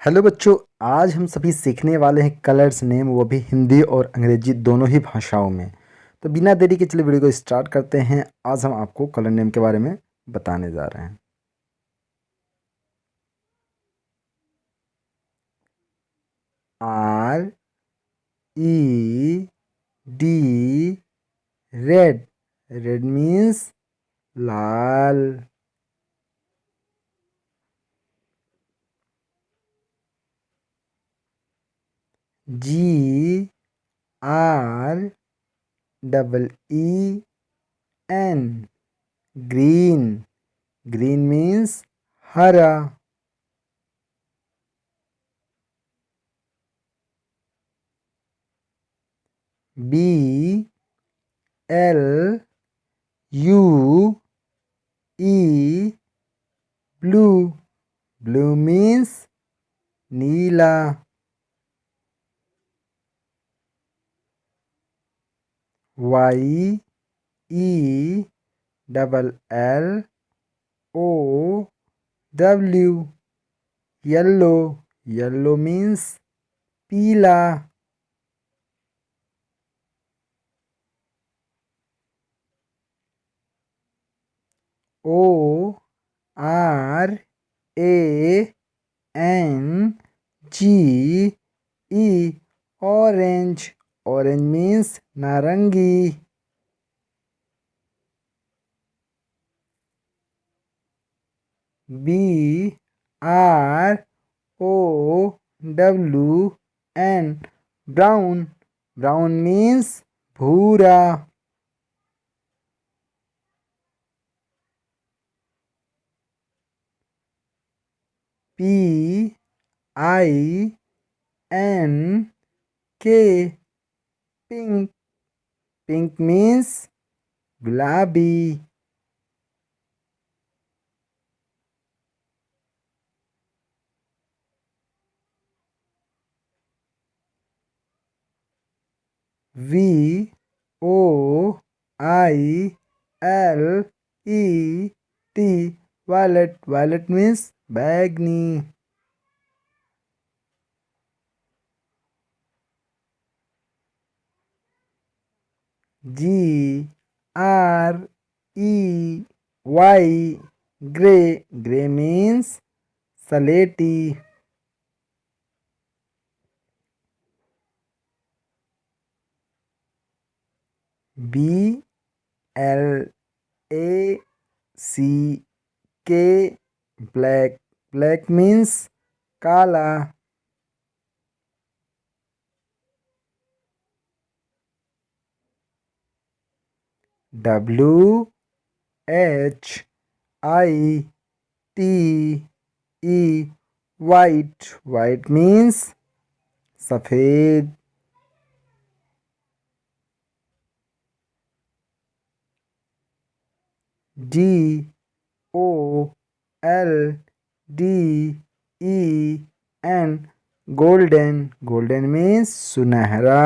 Hello बच्चों। आज हम सभी सीखने वाले हैं कलर्स नेम, वो भी हिंदी और अंग्रेजी दोनों ही भाषाओं में। तो बिना देरी के चलिए वीडियो को स्टार्ट करते हैं। आज हम आपको कलर नेम के बारे में बताने जा रहे हैं। R E D, red. Red means लाल। G R double E N, green. Green means हरा। B L U E, blue. Blue means नीला। Y E double L O W, yellow. Yellow means पीला। O R A N G E, orange. Orange means नारंगी। B R O W N, brown. Brown means भूरा। P I N K, pink. Pink means गुलाबी। V O I L E T, violet. Violet means बैगनी। G R E Y, grey. Grey means सलेटी। B L A C K, black. Black means काला। W H I T E, white. White means सफेद। G O L D E N, golden. Golden means सुनहरा।